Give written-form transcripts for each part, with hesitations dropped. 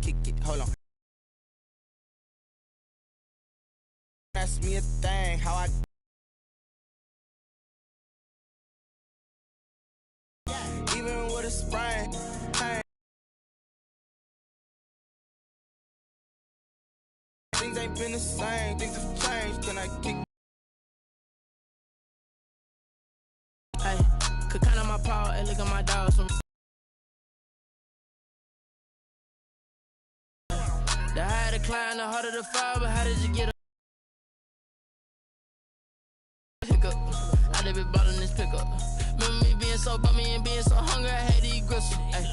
kick it? Hold on. Ask me a thing, how I even with a sprain, hey. Things ain't been the same, things have changed. Can I kick? Hey, could count on my paw and look at my dogs. The higher the climb, the harder the fall, but how did you get up? Pickup, I live it bottom this pickup. Remember me being so bummy and being so hungry, I had to eat gristle. Hey,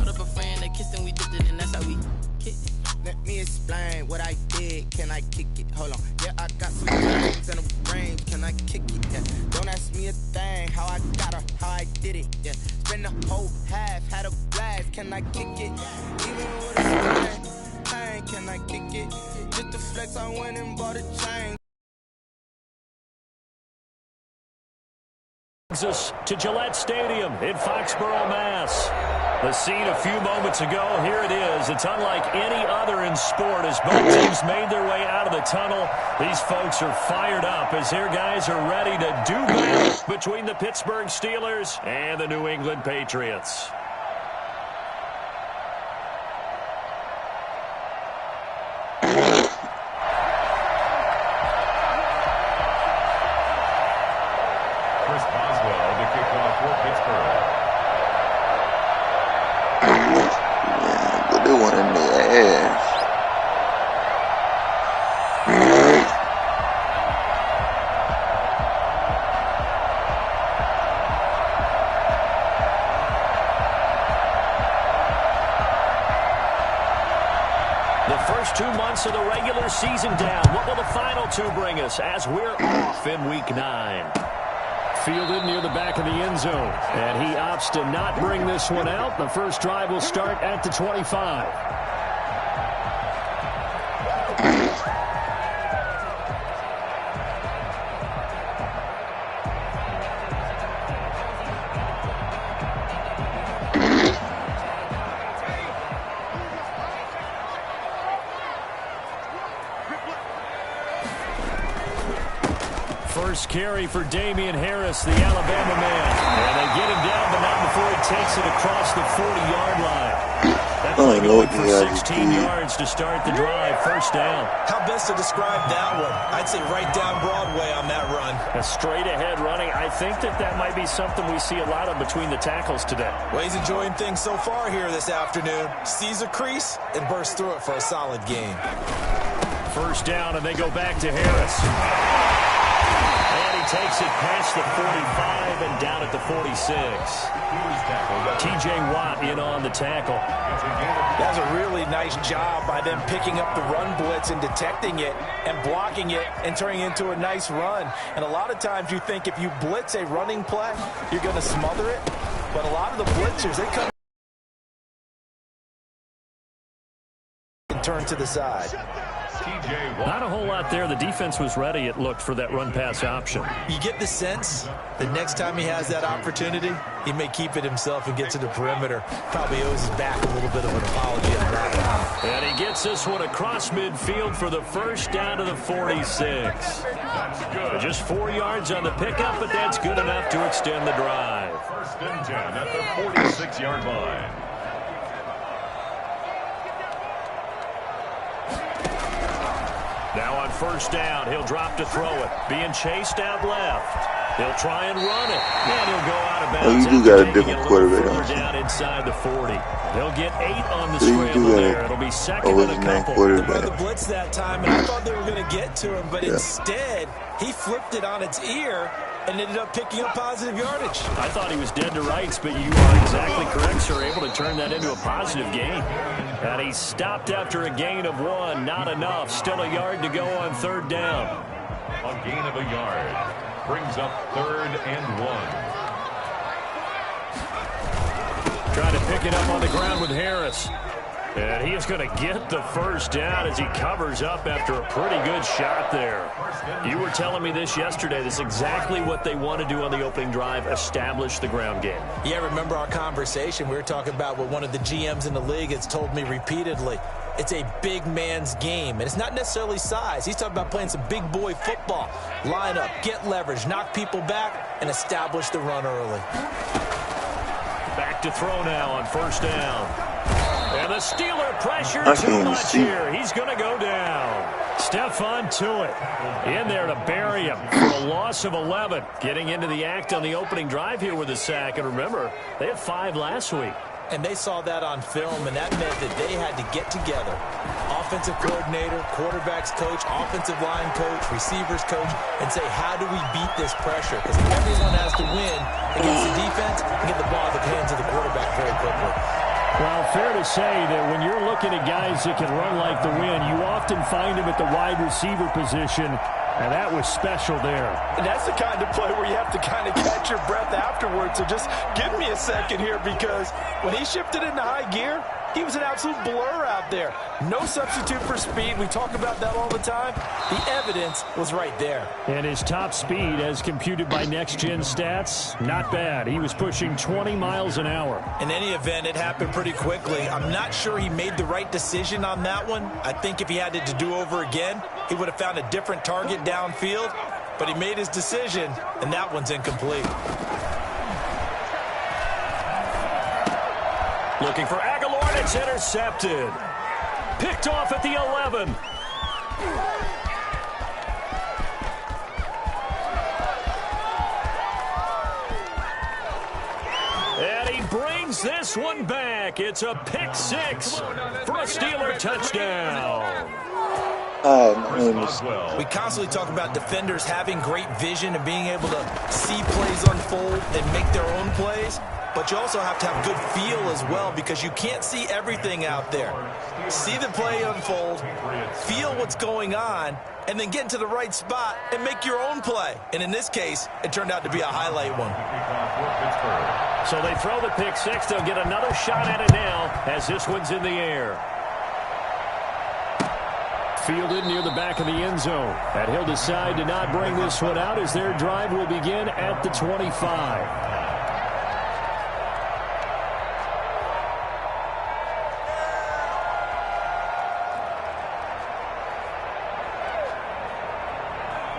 up a friend that kissed and we dipped it, and that's how we kick. Let me explain what I did. Can I kick it? Hold on. Yeah, I got some brains and a range. Can I kick it? Yeah. Don't ask me a thing. How I got her, how I did it. Yeah. Spend the whole half, had a blast. Can I kick it? Even with a sprain, can I kick it? Just the flex, I went and bought a chain. Us to Gillette Stadium in Foxborough, Mass. The scene a few moments ago, here it is. It's unlike any other in sport as both teams made their way out of the tunnel. These folks are fired up as their guys are ready to do battle between the Pittsburgh Steelers and the New England Patriots. The first 2 months of the regular season down. What will the final two bring us as we're off in Week 9? Fielded near the back of the end zone. And he opts to not bring this one out. The first drive will start at the 25. First carry for Damian Harris, the Alabama man. And they get him down, but not before he takes it across the 40-yard line. That play going for 16 yards to start the drive. First down. How best to describe that one? I'd say right down Broadway on that run. A straight-ahead running. I think that might be something we see a lot of between the tackles today. Well, he's enjoying things so far here this afternoon. Sees a crease and bursts through it for a solid gain. First down, and they go back to Harris. And he takes it past the 45 and down at the 46. T.J. Watt in on the tackle. That's a really nice job by them picking up the run blitz and detecting it and blocking it and turning it into a nice run. And a lot of times you think if you blitz a running play, you're going to smother it. But a lot of the blitzers, they come and turn to the side. Not a whole lot there. The defense was ready, it looked, for that run-pass option. You get the sense that next time he has that opportunity, he may keep it himself and get to the perimeter. Probably owes his back a little bit of an apology on that one. And he gets this one across midfield for the first down to the 46. Just 4 yards on the pickup, but that's good enough to extend the drive. First and 10 at the 46-yard line. Now on first down, he'll drop to throw it. Being chased out left. He'll try and run it. And he'll go out of bounds. Oh, you do got a different quarterback. Down inside the 40. They'll get 8 on the scramble there. It'll be second and a couple. They were the blitz that time, and I thought they were going to get to him. But instead, he flipped it on its ear and ended up picking up positive yardage. I thought he was dead to rights, but you are exactly correct, sir. Able to turn that into a positive gain. And he stopped after a gain of 1. Not enough. Still a yard to go on third down. A gain of a yard brings up 3rd and 1. Trying to pick it up on the ground with Harris. And he is going to get the first down as he covers up after a pretty good shot there. You were telling me this yesterday. This is exactly what they want to do on the opening drive, establish the ground game. Yeah, remember our conversation. We were talking about what one of the GMs in the league has told me repeatedly. It's a big man's game, and it's not necessarily size. He's talking about playing some big boy football. Line up, get leverage, knock people back, and establish the run early. Back to throw now on first down. And the Steeler pressure too much here. He's going to go down. Stephon Tuitt in there to bury him for a loss of 11. Getting into the act on the opening drive here with a sack. And remember, they had 5 last week. And they saw that on film, and that meant that they had to get together. Offensive coordinator, quarterback's coach, offensive line coach, receivers coach, and say, how do we beat this pressure? Because everyone has to win against the defense and get the ball in the hands of the quarterback very quickly. Well, fair to say that when you're looking at guys that can run like the wind, you often find them at the wide receiver position, and that was special there. And that's the kind of play where you have to kind of catch your breath afterwards. So just give me a second here, because when he shifted into high gear, he was an absolute blur out there. No substitute for speed. We talk about that all the time. The evidence was right there. And his top speed, as computed by next-gen stats, not bad. He was pushing 20 miles an hour. In any event, it happened pretty quickly. I'm not sure he made the right decision on that one. I think if he had it to do over again, he would have found a different target downfield. But he made his decision, and that one's incomplete. Looking for Aguilar, and it's intercepted. Picked off at the 11. And he brings this one back. It's a pick 6 for a Steeler touchdown. We constantly talk about defenders having great vision and being able to see plays unfold and make their own plays. But you also have to have good feel as well, because you can't see everything out there. See the play unfold, feel what's going on, and then get into the right spot and make your own play. And in this case, it turned out to be a highlight one. So they throw the pick 6. They'll get another shot at it now as this one's in the air. Fielded near the back of the end zone. And he'll decide to not bring this one out as their drive will begin at the 25.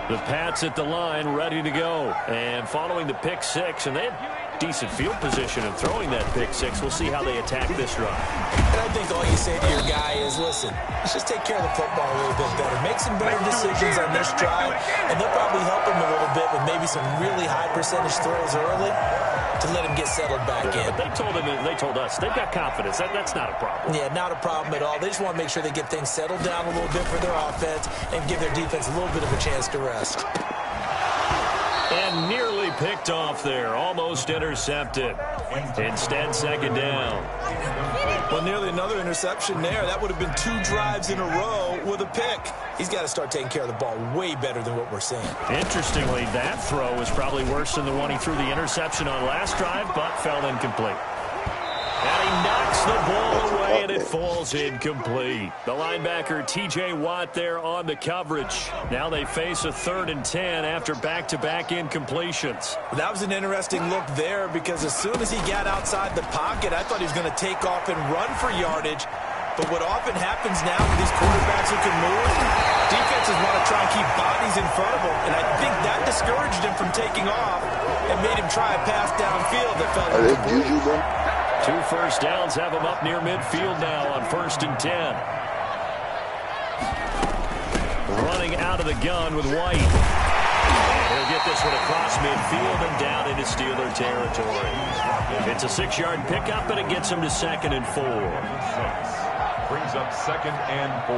The Pats at the line, ready to go. And following the pick 6, and they had decent field position in throwing that pick 6. We'll see how they attack this drive. And I think all you say to your guy is, listen, let's just take care of the football a little bit better. Make some better decisions on this drive, and they'll probably help him a little bit with maybe some really high percentage throws early to let him get settled back in. But they told us they've got confidence. That's not a problem. Yeah, not a problem at all. They just want to make sure they get things settled down a little bit for their offense and give their defense a little bit of a chance to rest. And nearly picked off there. Almost intercepted. Instead, second down. Well, nearly another interception there. That would have been 2 drives in a row with a pick. He's got to start taking care of the ball way better than what we're seeing. Interestingly, that throw was probably worse than the one he threw the interception on last drive, but fell incomplete. And he knocks the ball away, and it falls incomplete. The linebacker, T.J. Watt, there on the coverage. Now they face a 3rd and 10 after back-to-back incompletions. That was an interesting look there, because as soon as he got outside the pocket, I thought he was going to take off and run for yardage. But what often happens now with these quarterbacks who can move, defenses want to try and keep bodies in front of them. And I think that discouraged him from taking off and made him try a pass downfield that fell incomplete. 2 first downs have him up near midfield now on 1st and 10. Running out of the gun with White. He'll get this one across midfield and down into Steeler territory. It's a 6-yard pickup, and it gets him to 2nd and 4. Brings up 2nd and 4.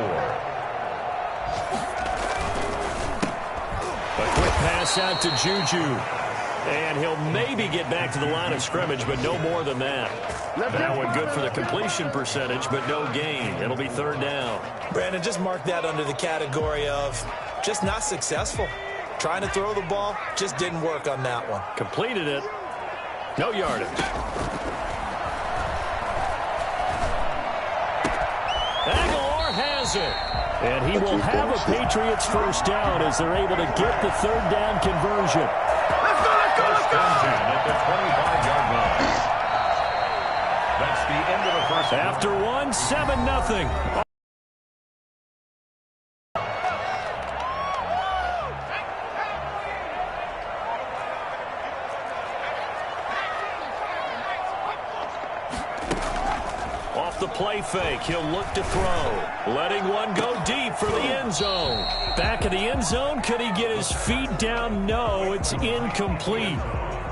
A quick pass out to Juju. And he'll maybe get back to the line of scrimmage, but no more than that. That one good for the completion percentage, but no gain. It'll be 3rd down. Brandon, just mark that under the category of just not successful. Trying to throw the ball, just didn't work on that one. Completed it. No yardage. throws it. And he will have a Patriots first down as they're able to get the third down conversion. Let's go, let's go, let's go! At the 25-yard line. That's the end of the first. After one, 7-0. The play fake. He'll look to throw. Letting one go deep for the end zone. Back of the end zone. Could he get his feet down? No, it's incomplete.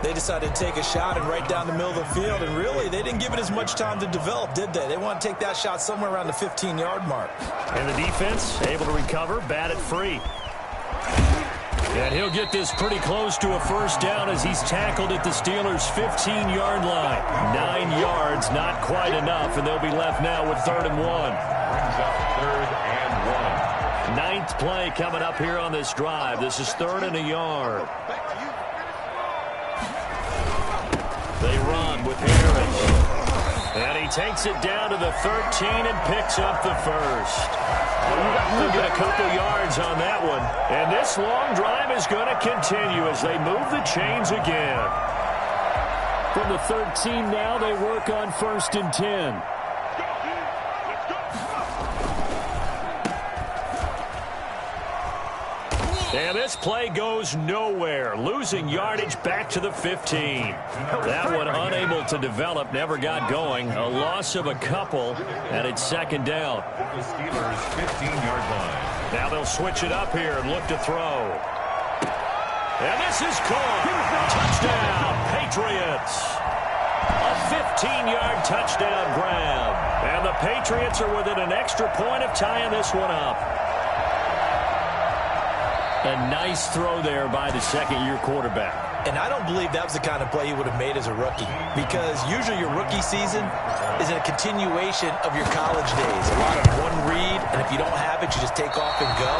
They decided to take a shot and right down the middle of the field, and really, they didn't give it as much time to develop, did they? They want to take that shot somewhere around the 15-yard mark. And the defense able to recover, bat it free. And he'll get this pretty close to a first down as he's tackled at the Steelers' 15-yard line. 9 yards, not quite enough, and they'll be left now with 3rd and 1. Brings up 3rd and 1. Ninth play coming up here on this drive. This is 3rd and a yard. They run with Harris. And he takes it down to the 13 and picks up the first. They'll get a couple yards on that one. And this long drive is going to continue as they move the chains again. From the 13 now, they work on 1st and 10. And this play goes nowhere. Losing yardage back to the 15. That one unable to develop, never got going. A loss of a couple, and it's 2nd down. The Steelers' 15-yard line. Now they'll switch it up here and look to throw. And this is caught. Touchdown, Patriots. A 15-yard touchdown grab. And the Patriots are within an extra point of tying this one up. A nice throw there by the 2nd-year quarterback. And I don't believe that was the kind of play he would have made as a rookie, because usually your rookie season is a continuation of your college days. A lot of one read, and if you don't have it, you just take off and go.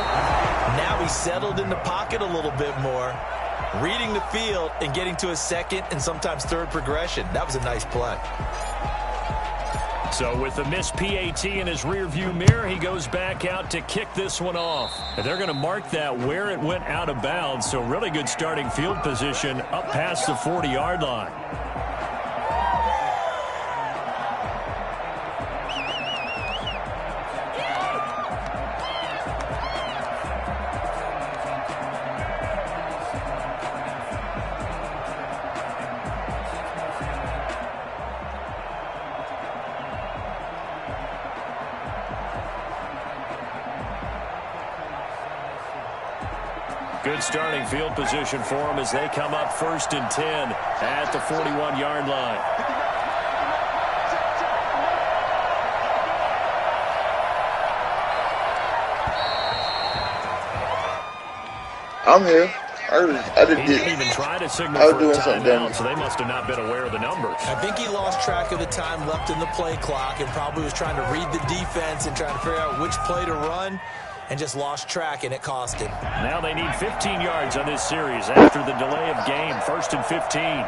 Now he's settled in the pocket a little bit more, reading the field and getting to his 2nd and sometimes 3rd progression. That was a nice play. So with the missed PAT in his rearview mirror, he goes back out to kick this one off. And they're going to mark that where it went out of bounds. So really good starting field position up past the 40-yard line. Good starting field position for them as they come up 1st and 10 at the 41-yard line. I'm here. I didn't even try to signal for a timeout, so they must have not been aware of the numbers. I think he lost track of the time left in the play clock and probably was trying to read the defense and trying to figure out which play to run, and just lost track, and it cost him. Now they need 15 yards on this series after the delay of game. 1st and 15.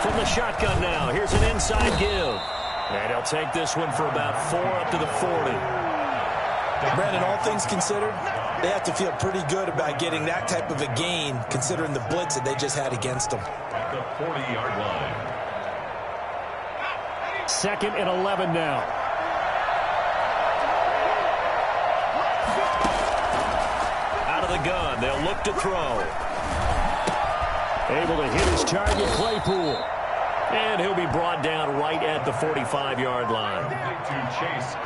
From the shotgun now, here's an inside give. And he'll take this one for about 4 up to the 40. Brandon, all things considered, they have to feel pretty good about getting that type of a gain, considering the blitz that they just had against them. At the 40-yard line. 2nd and 11 now. The gun. They'll look to throw. Able to hit his target, Claypool. And he'll be brought down right at the 45-yard line.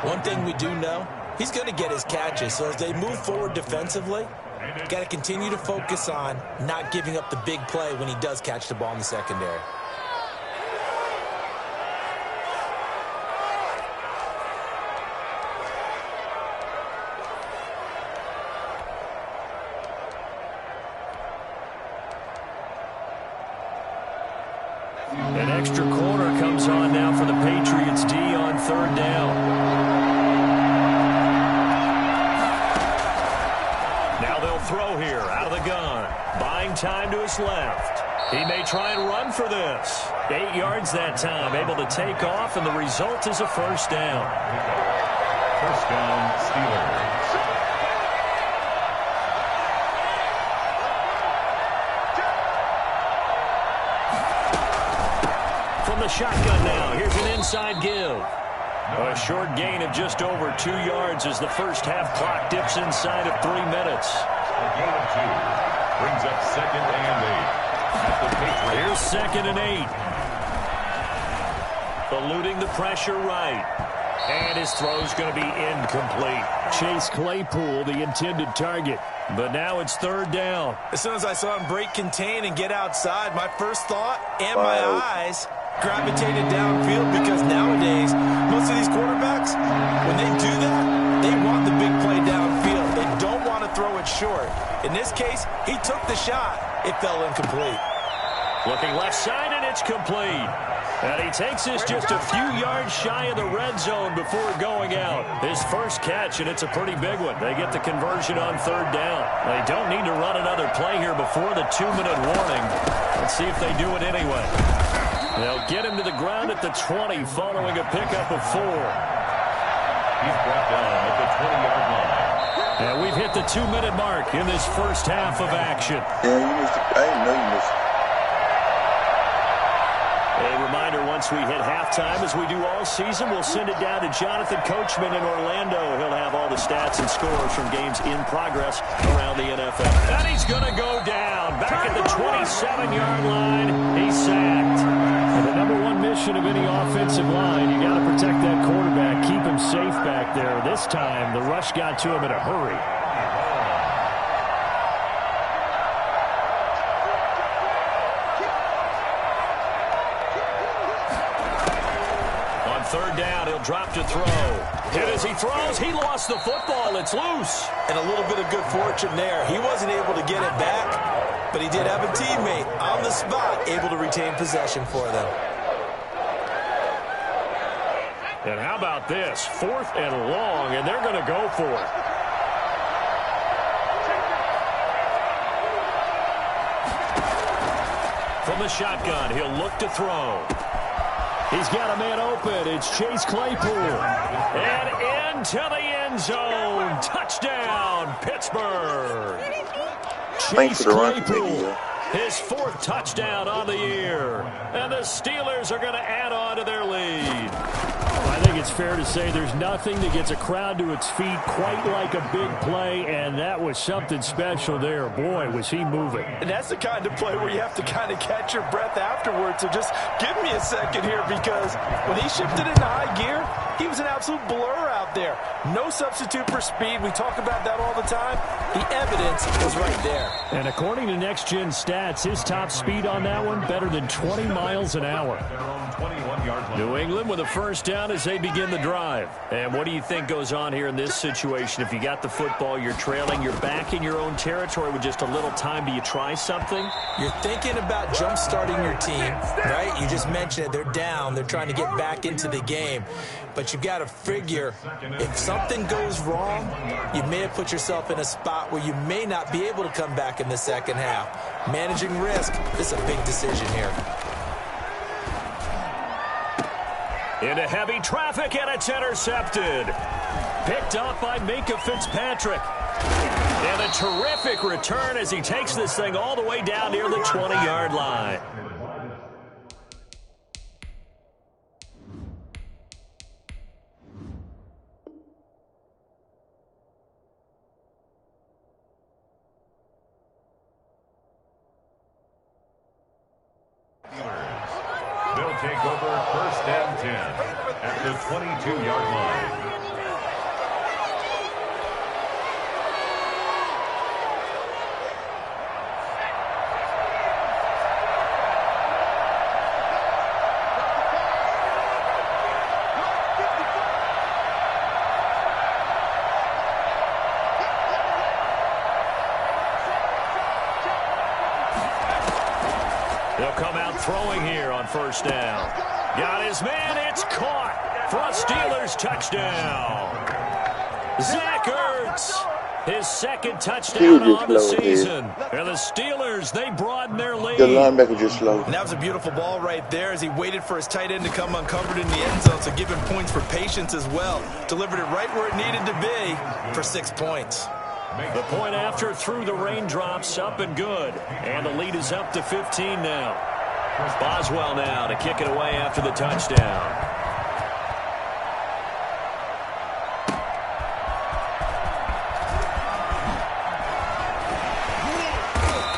One thing we do know, he's going to get his catches. So as they move forward defensively, got to continue to focus on not giving up the big play when he does catch the ball in the secondary. An extra corner comes on now for the Patriots D on 3rd down. Now they'll throw here out of the gun. Buying time to his left. He may try and run for this. 8 yards that time, able to take off, and the result is a first down. First down, Steelers. From the shotgun now, here's an inside give. A short gain of just over 2 yards as the first half clock dips inside of 3 minutes. A gain of 2 brings up 2nd and 8. At the Patriots. Here's 2nd and 8. Eluding the pressure right. And his throw's going to be incomplete. Chase Claypool, the intended target. But now it's 3rd down. As soon as I saw him break contain and get outside, my first thought and my eyes gravitated downfield, because nowadays, most of these quarterbacks, when they do that, they want the big play downfield. They don't want to throw it short. In this case, he took the shot. It fell incomplete. Looking left side, and it's complete. And he takes this just a few yards shy of the red zone before going out. His first catch, and it's a pretty big one. They get the conversion on 3rd down. They don't need to run another play here before the 2-minute warning. Let's see if they do it anyway. They'll get him to the ground at the 20 following a pickup of 4. He's brought down at the 20-yard line. And we've hit the 2-minute mark in this first half of action. Yeah, you missed it. I didn't know you missed it. A reminder, once we hit halftime, as we do all season, we'll send it down to Jonathan Coachman in Orlando. He'll have all the stats and scores from games in progress around the NFL. And he's going to go down. Back at the 27-yard line, he's sacked. And the number one mission of any offensive line, you got to protect that quarterback, keep him safe back there. This time, the rush got to him in a hurry. On 3rd down, he'll drop to throw. Hit as he throws. He lost the football. It's loose. And a little bit of good fortune there. He wasn't able to get it back, but he did have a teammate on the spot able to retain possession for them. And how about this? 4th and long, and they're going to go for it. From the shotgun, he'll look to throw. He's got a man open. It's Chase Claypool. And into the end zone. Touchdown, Pittsburgh. Chase Claypool. His 4th touchdown on the year. And the Steelers are going to add on to their lead. I think it's fair to say there's nothing that gets a crowd to its feet quite like a big play, and that was something special there. Boy, was he moving. And that's the kind of play where you have to kind of catch your breath afterwards. So just give me a second here, because when he shifted into high gear, he was an absolute blur out there. No substitute for speed. We talk about that all the time. The evidence was right there. And according to Next Gen Stats, his top speed on that one, better than 20 miles an hour. New England with a first down as they begin the drive. And what do you think goes on here in this situation? If you got the football, you're trailing, you're back in your own territory with just a little time. Do you try something? You're thinking about jump-starting your team, right? You just mentioned it. They're down. They're trying to get back into the game. But you've got to figure, if something goes wrong, you may have put yourself in a spot where you may not be able to come back in the second half. Managing risk is a big decision here. Into heavy traffic, and it's intercepted. Picked up by Minka Fitzpatrick. And a terrific return as he takes this thing all the way down near the 20-yard line. They'll take over 1st and 10 at the 22-yard line. They'll come out throwing here on 1st down. Got his man. It's caught for a Steelers touchdown. Zach Ertz. His second He touchdown was just on the slow ahead. season. And the Steelers, they broaden their lead. The linebacker just slow. And that was a beautiful ball right there as he waited for his tight end to come uncovered in the end zone, so give him points for patience as well. Delivered it right where it needed to be for 6 points. The point after through the raindrops, up and good. And the lead is up to 15 now. Boswell now to kick it away after the touchdown.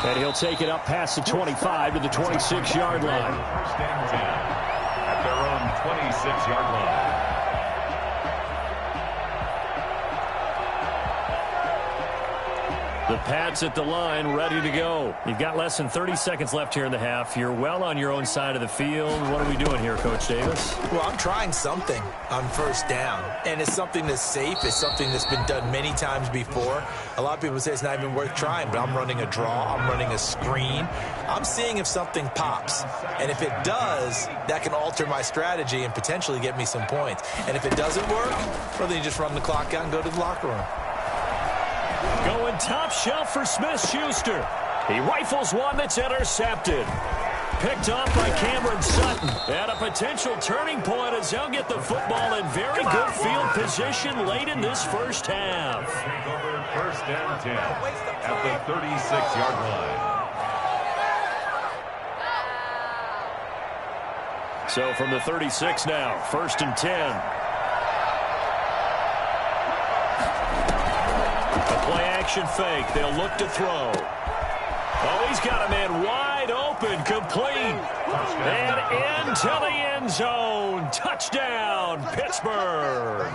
And he'll take it up past the 25 to the 26-yard line. First and 10 at their own 26-yard line. The Pats at the line, ready to go. You've got less than 30 seconds left here in the half. You're well on your own side of the field. What are we doing here, Coach Davis? Well, I'm trying something on first down, and it's something that's safe. It's something that's been done many times before. A lot of people say it's not even worth trying, but I'm running a draw. I'm running a screen. I'm seeing if something pops, and if it does, that can alter my strategy and potentially get me some points. And if it doesn't work, well, then you just run the clock out and go to the locker room. Going top shelf for Smith-Schuster. He rifles one that's intercepted. Picked off by Cameron Sutton. And a potential turning point as they'll get the football in very good field position late in this first half. Take over first and 10 at the 36-yard line. So from the 36 now, first and 10. Action fake. They'll look to throw. Oh, he's got a man wide open, complete. And into the end zone. Touchdown, Pittsburgh.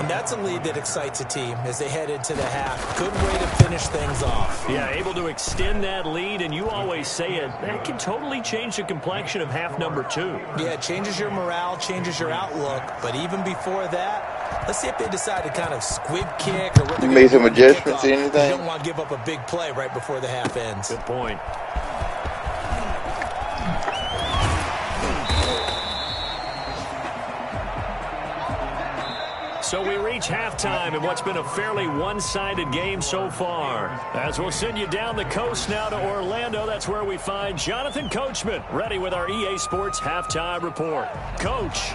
And that's a lead that excites a team as they head into the half. Good way to finish things off. Yeah, able to extend that lead, and you always say it, that can totally change the complexion of half number 2. Yeah, it changes your morale, changes your outlook. But even before that, let's see if they decide to kind of squib kick or what they're Made some going to do. adjustments or anything? You don't want to give up a big play right before the half ends. Good point. So we reach halftime in what's been a fairly one-sided game so far. As we'll send you down the coast now to Orlando, that's where we find Jonathan Coachman, ready with our EA Sports Halftime Report. Coach.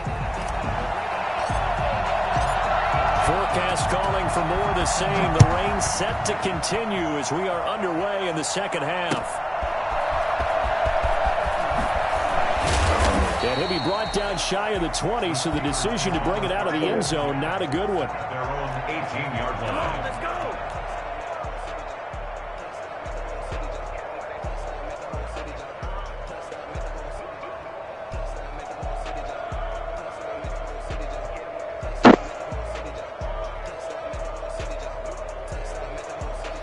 Forecast calling for more of the same. The rain set to continue as we are underway in the second half. And he'll be brought down shy of the 20, so the decision to bring it out of the end zone, not a good one. Their own 18-yard line. Let's go.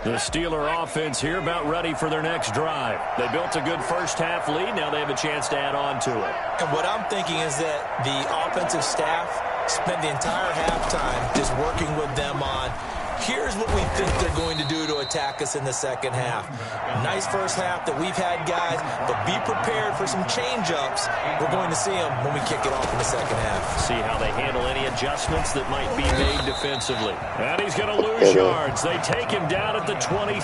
The Steeler offense here about ready for their next drive. They built a good first-half lead. Now they have a chance to add on to it. And what I'm thinking is that the offensive staff spent the entire halftime just working with them on, here's what we think they're going to do to attack us in the second half. Nice first half that we've had, guys, but be prepared for some change-ups. We're going to see them when we kick it off in the second half. See how they handle any adjustments that might be made defensively. And he's going to lose yards. They take him down at the 26.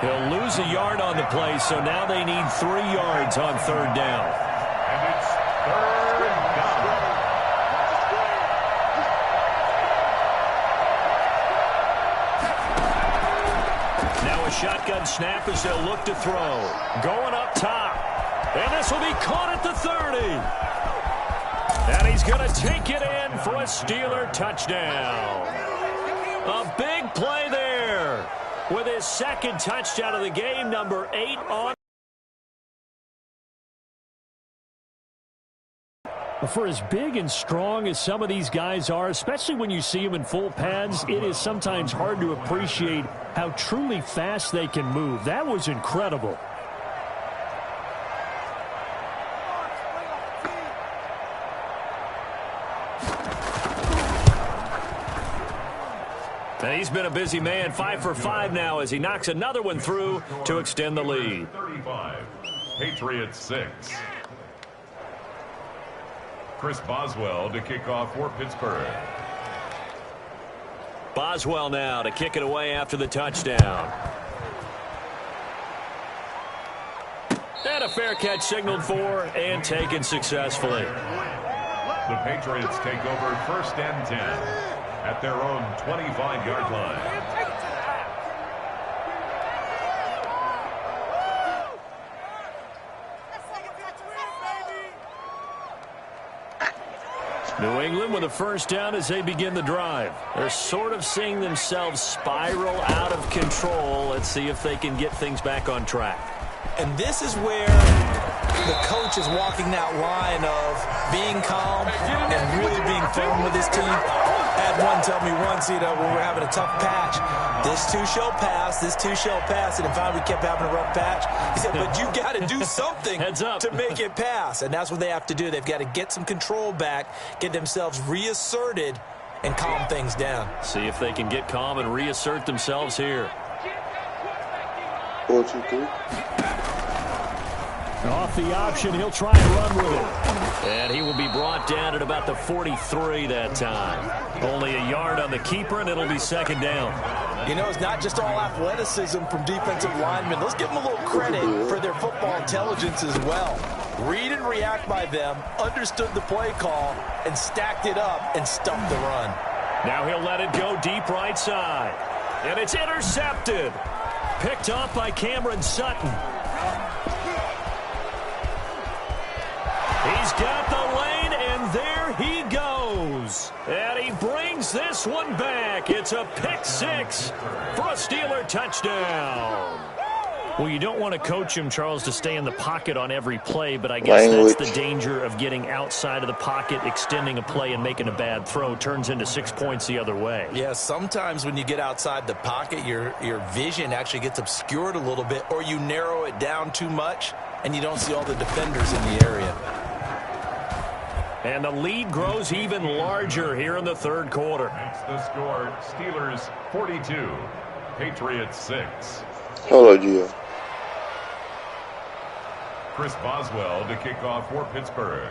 He'll lose a yard on the play, so now they need 3 yards on third down. And it's third down. Now a shotgun snap as they'll look to throw. Going up top. And this will be caught at the 30. And he's going to take it in for a Steeler touchdown. A big play there with his second touchdown of the game, number 8 on. For as big and strong as some of these guys are, especially when you see them in full pads, it is sometimes hard to appreciate how truly fast they can move. That was incredible. And he's been a busy man, 5 for 5 now as he knocks another one through to extend the lead. 35, Patriots 6. Chris Boswell to kick off for Pittsburgh. Boswell now to kick it away after the touchdown. And a fair catch signaled for and taken successfully. The Patriots take over 1st and 10 at their own 25-yard line. New England with a first down as they begin the drive. They're sort of seeing themselves spiral out of control. Let's see if they can get things back on track. And this is where the coach is walking that line of being calm and really being firm with his team. I had one tell me once, when we're having a tough patch, this too shall pass, this too shall pass. And finally we kept having a rough patch. He said, but you got to do something to make it pass. And that's what they have to do. They've got to get some control back, get themselves reasserted, and calm things down. See if they can get calm and reassert themselves here. 4-2-3. Off the option, he'll try and run with it. And he will be brought down at about the 43 that time. Only a yard on the keeper, and it'll be second down. It's not just all athleticism from defensive linemen. Let's give them a little credit for their football intelligence as well. Read and react by them, understood the play call, and stacked it up and stuffed the run. Now he'll let it go deep right side. And it's intercepted. Picked off by Cameron Sutton. He's got the lane, and there he goes. And he brings this one back. It's a pick six for a Steeler touchdown. Well, you don't want to coach him, Charles, to stay in the pocket on every play, but I guess that's the danger of getting outside of the pocket, extending a play, and making a bad throw. Turns into 6 points the other way. Yeah, sometimes when you get outside the pocket, your vision actually gets obscured a little bit, or you narrow it down too much, and you don't see all the defenders in the area. And the lead grows even larger here in the third quarter. Makes the score Steelers 42, Patriots 6. Hello, Gio. Chris Boswell to kick off for Pittsburgh.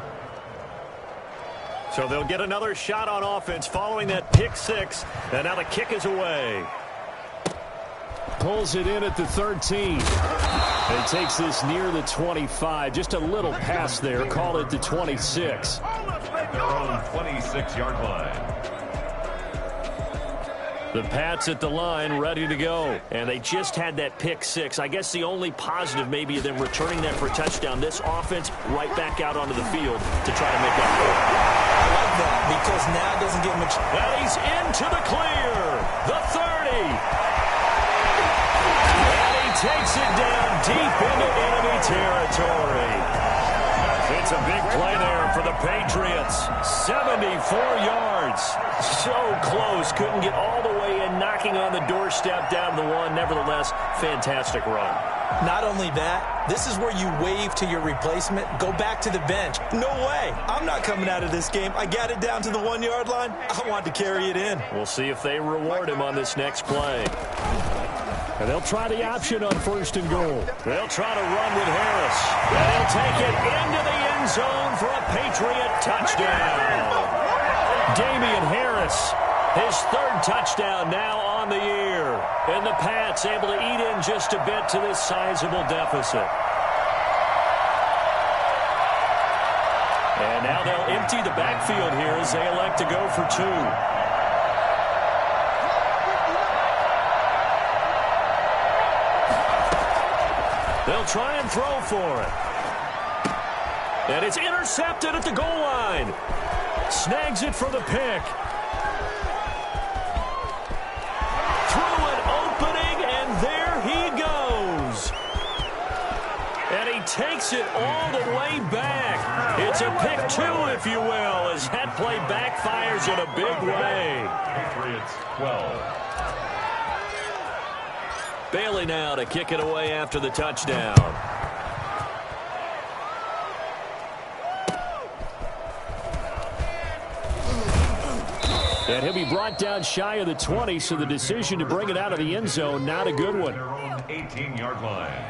So they'll get another shot on offense following that pick six. And now the kick is away. Pulls it in at the 13. And takes this near the 25. Just a little pass there. Call it the 26. Their own 26-yard line. The Pats at the line, ready to go. And they just had that pick six. I guess the only positive maybe of them returning that for a touchdown. This offense right back out onto the field to try to make up for it. I like that because now it doesn't get much. Well, he's into the clear. The 30. And he takes it down deep into enemy territory. It's a big play there for the Patriots. 74 yards. So close. Couldn't get all the way in, knocking on the doorstep down the one. Nevertheless, fantastic run. Not only that, this is where you wave to your replacement, go back to the bench. No way. I'm not coming out of this game. I got it down to the 1 yard line. I want to carry it in. We'll see if they reward him on this next play. And they'll try the option on first and goal. They'll try to run with Harris. And he'll take it into the end zone for a Patriot touchdown. Damian Harris, his third touchdown now on the year. And the Pats able to eat in just a bit to this sizable deficit. And now they'll empty the backfield here as they elect to go for two. They'll try and throw for it. And it's intercepted at the goal line. Snags it for the pick. Through an opening, and there he goes. And he takes it all the way back. It's a pick two, if you will, as that play backfires in a big way. Patriots 12. Bailey now to kick it away after the touchdown. And he'll be brought down shy of the 20, so the decision to bring it out of the end zone, not a good one. Their own 18-yard line.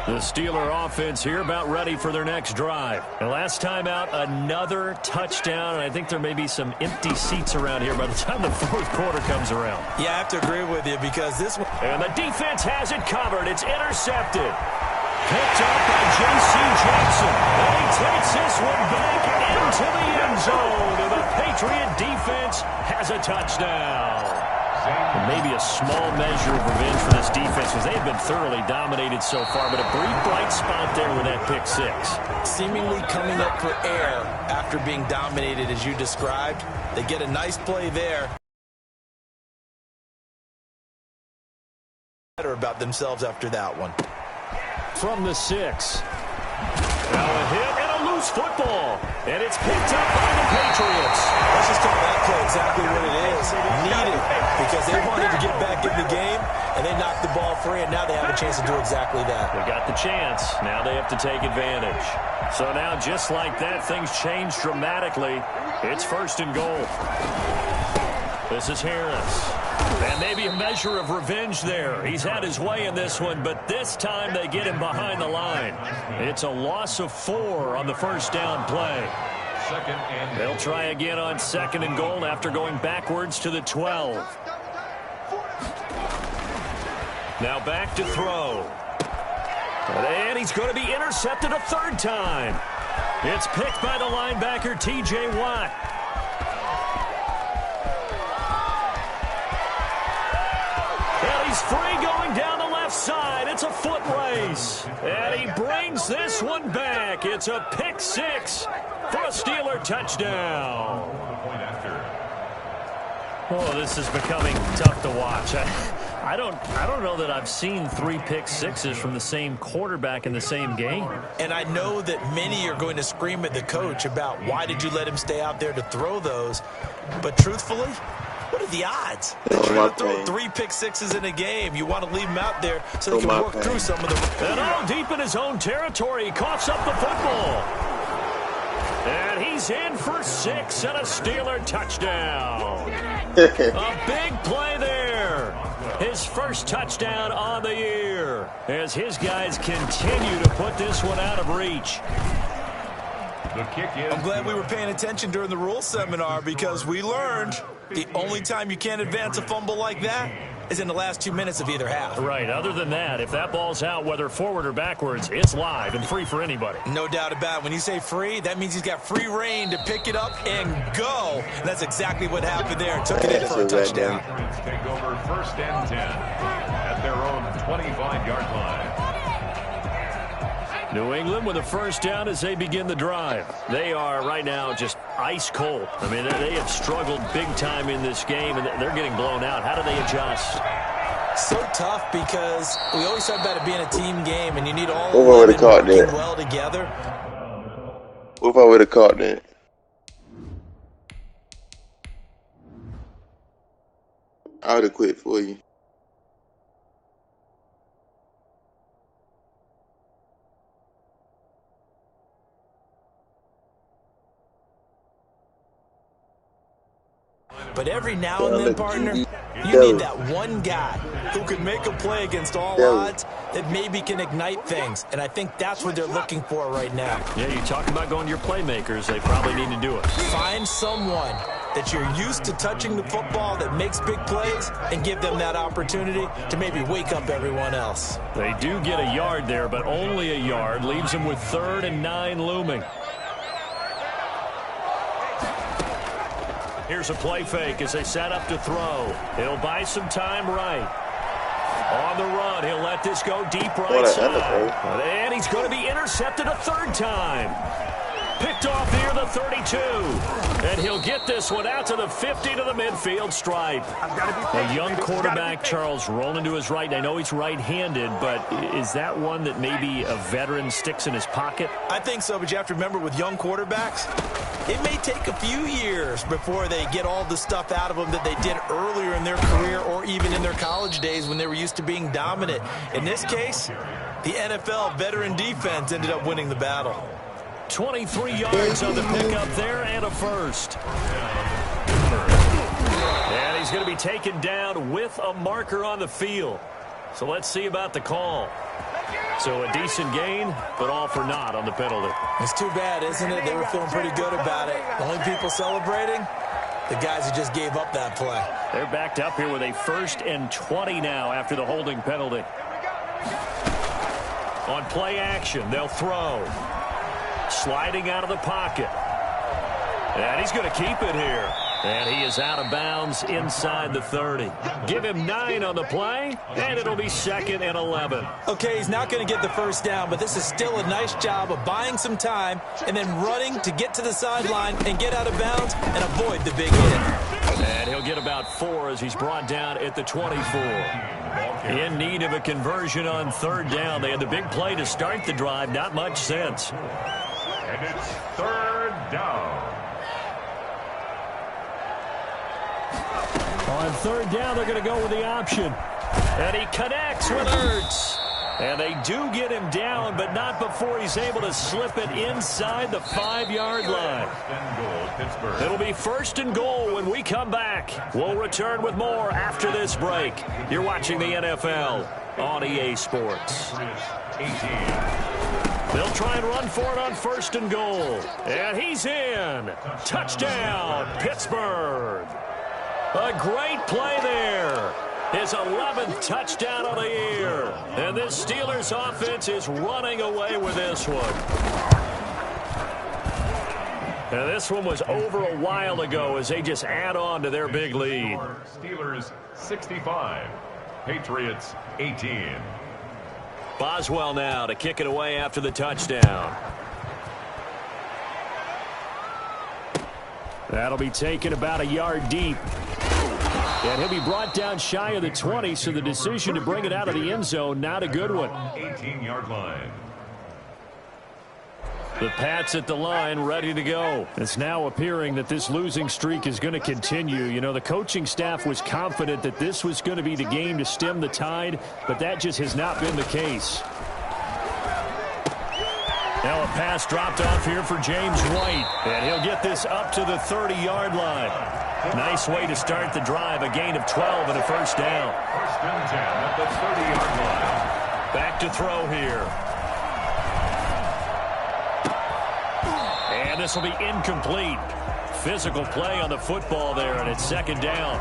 The Steeler offense here about ready for their next drive. And last time out, another touchdown. And I think there may be some empty seats around here by the time the fourth quarter comes around. Yeah, I have to agree with you because this one... And the defense has it covered. It's intercepted. Picked up by J.C. Jackson. And he takes this one back into the end zone. And the Patriot defense has a touchdown. And maybe a small measure of revenge for this defense because they have been thoroughly dominated so far, but a brief bright spot there with that pick six. Seemingly coming up for air after being dominated as you described. They get a nice play there. Better about themselves after that one. From the 6. Now a hit and a loose football. And it's picked up by the Patriots. Let's just call that play exactly what it is. Needed because they wanted to get back in the game, and they knocked the ball free, and now they have a chance to do exactly that. They got the chance. Now they have to take advantage. So now, just like that, things change dramatically. It's 1st and goal. This is Harris. And maybe a measure of revenge there. He's had his way in this one, but this time they get him behind the line. It's a loss of 4 on the first down play. They'll try again on 2nd and goal after going backwards to the 12. Now back to throw. And he's going to be intercepted a 3rd time. It's picked by the linebacker, T.J. Watt. He's free going down the left side. It's a foot race. And he brings this one back. It's a pick 6 for a Steeler touchdown. Oh, this is becoming tough to watch. I don't know that I've seen 3 pick sixes from the same quarterback in the same game. And I know that many are going to scream at the coach about why did you let him stay out there to throw those. But truthfully, what are the odds? They're trying to throw 3 pick sixes in a game. You want to leave him out there so they can work through some of them. And all deep in his own territory, he coughs up the football. And he's in for 6 and a Steeler touchdown. A big play there. His first touchdown on the year as his guys continue to put this one out of reach. I'm glad we were paying attention during the rules seminar because we learned the only time you can't advance a fumble like that is in the last 2 minutes of either half. Right. Other than that, if that ball's out, whether forward or backwards, it's live and free for anybody. No doubt about it. When you say free, that means he's got free reign to pick it up and go. And that's exactly what happened there. Took it in for a touchdown. Take over 1st and 10 at their own 25-yard line. New England with a first down as they begin the drive. They are right now just ice cold. I mean, they have struggled big time in this game, and they're getting blown out. How do they adjust? So tough because we always talk about it being a team game, and you need all of them working well together. What if I would have caught that? I would have quit for you. But every now and then, partner, you need that one guy who can make a play against all odds that maybe can ignite things. And I think that's what they're looking for right now. Yeah, you talk about going to your playmakers. They probably need to do it. Find someone that you're used to touching the football that makes big plays and give them that opportunity to maybe wake up everyone else. They do get a yard there, but only a yard. Leaves them with 3rd and 9 looming. Here's a play fake as they set up to throw. He'll buy some time right. On the run, he'll let this go deep right side. And he's going to be intercepted a 3rd time. Picked off near the 32. And he'll get this one out to the 50 to the midfield stripe. A young quarterback, Charles, rolling to his right. And I know he's right-handed, but is that one that maybe a veteran sticks in his pocket? I think so, but you have to remember with young quarterbacks, it may take a few years before they get all the stuff out of them that they did earlier in their career or even in their college days when they were used to being dominant. In this case, the NFL veteran defense ended up winning the battle. 23 yards on the pickup there and a first. And he's going to be taken down with a marker on the field. So let's see about the call. So a decent gain, but all for naught on the penalty. It's too bad, isn't it? They were feeling pretty good about it. The only people celebrating, the guys who just gave up that play. They're backed up here with a 1st and 20 now after the holding penalty. On play action, they'll throw. Sliding out of the pocket. And he's going to keep it here. And he is out of bounds inside the 30. Give him 9 on the play, and it'll be 2nd and 11. Okay, he's not going to get the first down, but this is still a nice job of buying some time and then running to get to the sideline and get out of bounds and avoid the big hit. And he'll get about 4 as he's brought down at the 24. In need of a conversion on 3rd down. They had the big play to start the drive. Not much sense. And it's 3rd down. On 3rd down, they're going to go with the option. And he connects with Ertz. And they do get him down, but not before he's able to slip it inside the 5-yard line. It'll be 1st and goal when we come back. We'll return with more after this break. You're watching the NFL on EA Sports. They'll try and run for it on 1st and goal. And he's in. Touchdown, Pittsburgh. A great play there. His 11th touchdown of the year. And this Steelers offense is running away with this one. And this one was over a while ago as they just add on to their big lead. Steelers 65, Patriots 18. Boswell now to kick it away after the touchdown. That'll be taken about a yard deep. And he'll be brought down shy of the 20, so the decision to bring it out of the end zone, not a good one. 18-yard line. The Pats at the line, ready to go. It's now appearing that this losing streak is going to continue. You know, the coaching staff was confident that this was going to be the game to stem the tide, but that just has not been the case. Now a pass dropped off here for James White, and he'll get this up to the 30-yard line. Nice way to start the drive, a gain of 12 and a 1st down. 1st and 10 at the 30-yard line. Back to throw here. And this will be incomplete. Physical play on the football there, and it's 2nd down.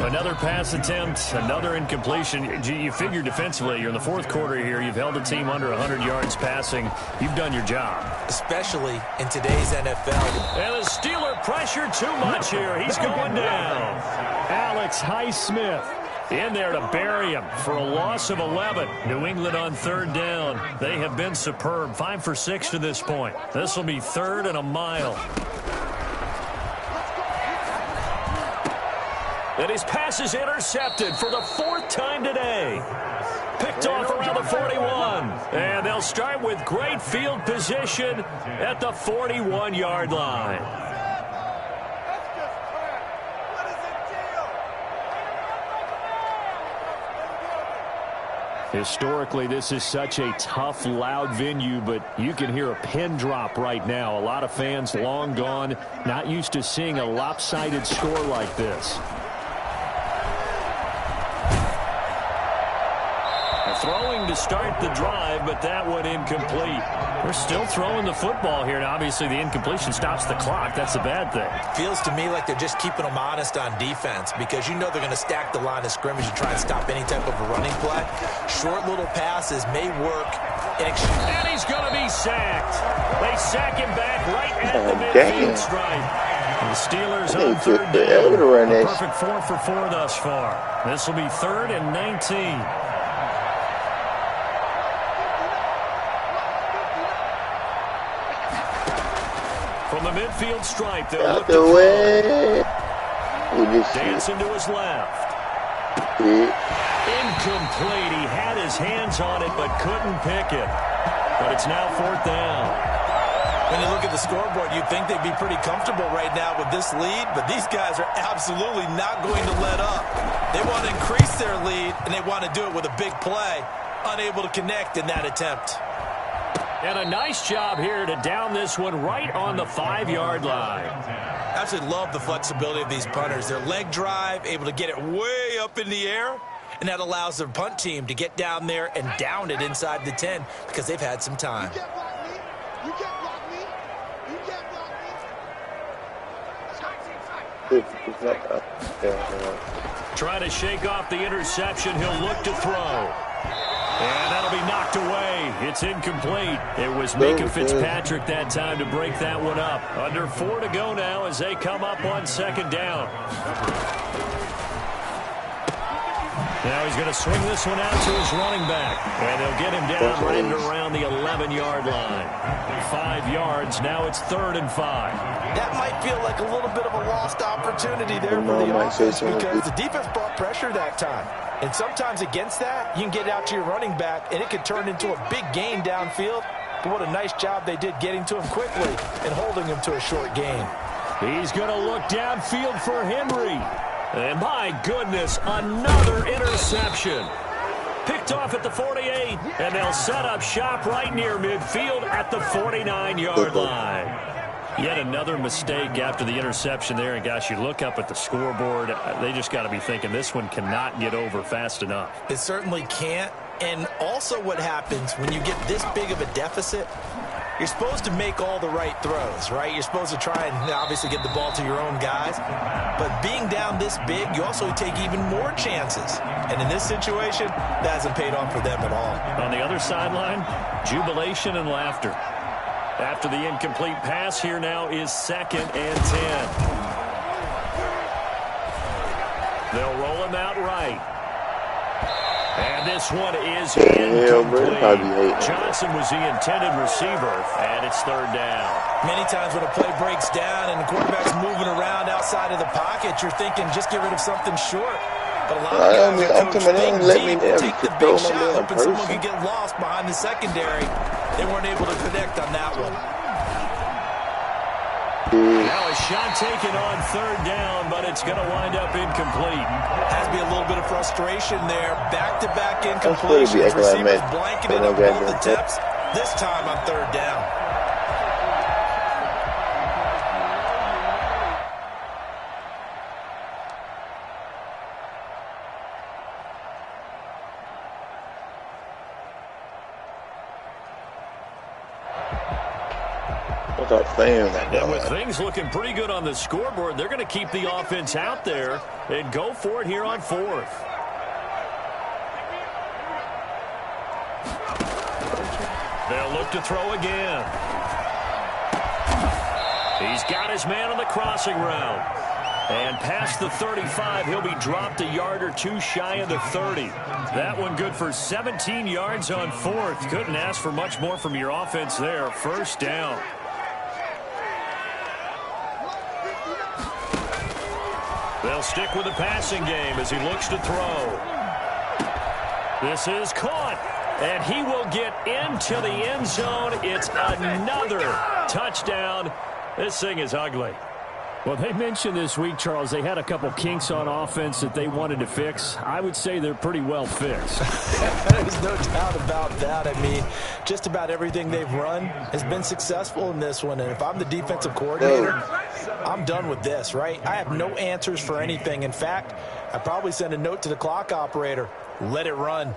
Another pass attempt, another incompletion. You figure defensively, you're in the 4th quarter here. You've held a team under 100 yards passing. You've done your job. Especially in today's NFL. And the Steeler pressure too much here. He's going down. Alex Highsmith in there to bury him for a loss of 11. New England on 3rd down. They have been superb. 5 for 6 to this point. This will be 3rd and a mile. And his pass is intercepted for the 4th time today. Picked off around the 41. And they'll start with great field position at the 41-yard line. Historically, this is such a tough, loud venue, but you can hear a pin drop right now. A lot of fans long gone, not used to seeing a lopsided score like this. Throwing to start the drive, but that one incomplete. They're still throwing the football here, and obviously the incompletion stops the clock. That's a bad thing. Feels to me like they're just keeping them honest on defense because you know they're going to stack the line of scrimmage and try and stop any type of a running play. Short little passes may work. And he's going to be sacked. They sack him back right at the midfield stripe. The Steelers on 3rd down. A perfect 4 for 4 thus far. This will be 3rd and 19. From the midfield stripe, they'll look to throw. Dancing to his left. Incomplete. He had his hands on it, but couldn't pick it. But it's now 4th down. When you look at the scoreboard, you'd think they'd be pretty comfortable right now with this lead, but these guys are absolutely not going to let up. They want to increase their lead, and they want to do it with a big play. Unable to connect in that attempt. And a nice job here to down this one right on the 5-yard line. I absolutely love the flexibility of these punters. Their leg drive, able to get it way up in the air, And that allows their punt team to get down there and down it inside the 10 because they've had some time. You can't block me. You can't block me. You can't block me. Trying to shake off the interception. He'll look to throw. And that'll be knocked away. It's incomplete. It was Minka Fitzpatrick that time to break that one up. Under 4 to go now as they come up on 2nd down. Now he's going to swing this one out to his running back. And they'll get him down right around the 11-yard line. 5 yards. Now it's 3rd and 5. That might feel like a little bit of a lost opportunity there for the offense because the defense brought pressure that time. And sometimes against that, you can get out to your running back, and it could turn into a big gain downfield. But what a nice job they did getting to him quickly and holding him to a short gain. He's going to look downfield for Henry. And my goodness, another interception. Picked off at the 48, and they'll set up shop right near midfield at the 49-yard line. Yet another mistake after the interception there. And, gosh, you look up at the scoreboard, they just got to be thinking this one cannot get over fast enough. It certainly can't. And also what happens when you get this big of a deficit, you're supposed to make all the right throws, right? You're supposed to try and obviously get the ball to your own guys. But being down this big, you also take even more chances. And in this situation, that hasn't paid off for them at all. On the other sideline, jubilation and laughter. After the incomplete pass, here now is 2nd and 10. They'll roll him out right. And this one is incomplete. Johnson was the intended receiver, and it's 3rd down. Many times when a play breaks down and the quarterback's moving around outside of the pocket, you're thinking just get rid of something short. But a lot of guys are coached take the big shot, hoping someone could get lost behind the secondary. They weren't able to connect on that one. Now a shot taken on 3rd down, but it's going to wind up incomplete. Has to be a little bit of frustration there. Back-to-back incompletions. Receivers blanketed up both attempts. This time on 3rd down. And with things looking pretty good on the scoreboard, they're going to keep the offense out there and go for it here on 4th. They'll look to throw again. He's got his man on the crossing route. And past the 35, he'll be dropped a yard or two shy of the 30. That one good for 17 yards on 4th. Couldn't ask for much more from your offense there. 1st down. They'll stick with the passing game as he looks to throw. This is caught, and he will get into the end zone. It's another touchdown. This thing is ugly. Well, they mentioned this week, Charles, they had a couple kinks on offense that they wanted to fix. I would say they're pretty well fixed. There's no doubt about that. I mean, just about everything they've run has been successful in this one. And if I'm the defensive coordinator, I'm done with this, right? I have no answers for anything. In fact, I'd probably send a note to the clock operator. Let it run.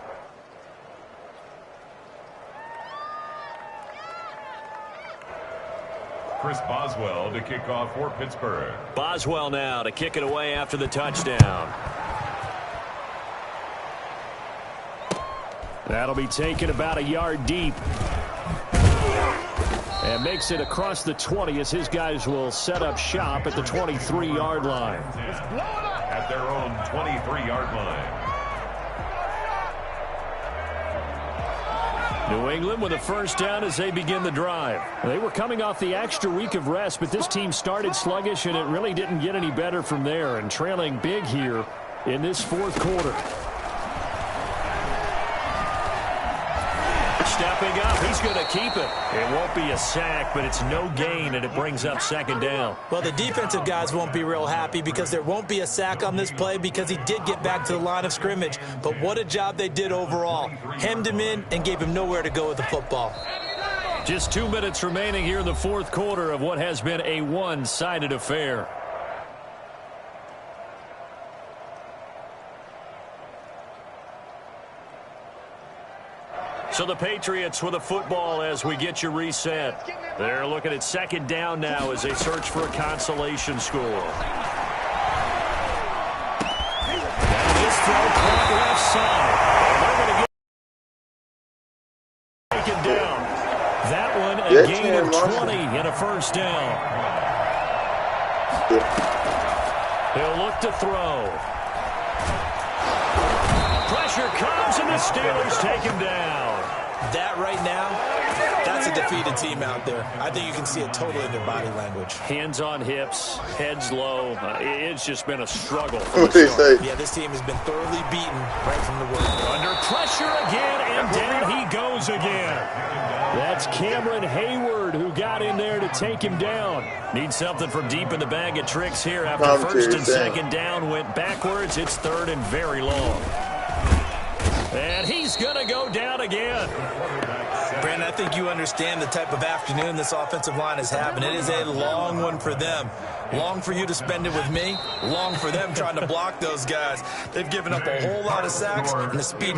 Chris Boswell to kick off for Pittsburgh. Boswell now to kick it away after the touchdown. That'll be taken about a yard deep. And makes it across the 20 as his guys will set up shop at the 23-yard line. At their own 23-yard line. New England with a 1st down as they begin the drive. They were coming off the extra week of rest, but this team started sluggish, and it really didn't get any better from there, and trailing big here in this 4th quarter. Stepping up, he's going to keep it. It won't be a sack, but it's no gain, and it brings up 2nd down. Well, the defensive guys won't be real happy because there won't be a sack on this play because he did get back to the line of scrimmage. But what a job they did overall. Hemmed him in and gave him nowhere to go with the football. Just 2 minutes remaining here in the 4th quarter of what has been a one-sided affair. So the Patriots with a football as we get you reset. They're looking at second down now as they search for a consolation score. Now this throw caught left side. They're going to get taken down. That one a gain of 20 and a first down. He'll look to throw. Pressure comes and the Steelers take him down. That right now, that's a defeated team out there. I think you can see it totally in their body language. Hands on hips, heads low. It's just been a struggle. What they say? Yeah, this team has been thoroughly beaten right from the word. Under pressure again, and down he goes again. That's Cameron Hayward who got in there to take him down. Needs something from deep in the bag of tricks here after first and second down went backwards. It's third and very long. And he's going to go down again. Brandon, I think you understand the type of afternoon this offensive line is having. It is a long one for them. Long for you to spend it with me. Long for them trying to block those guys. They've given up a whole lot of sacks, and the speed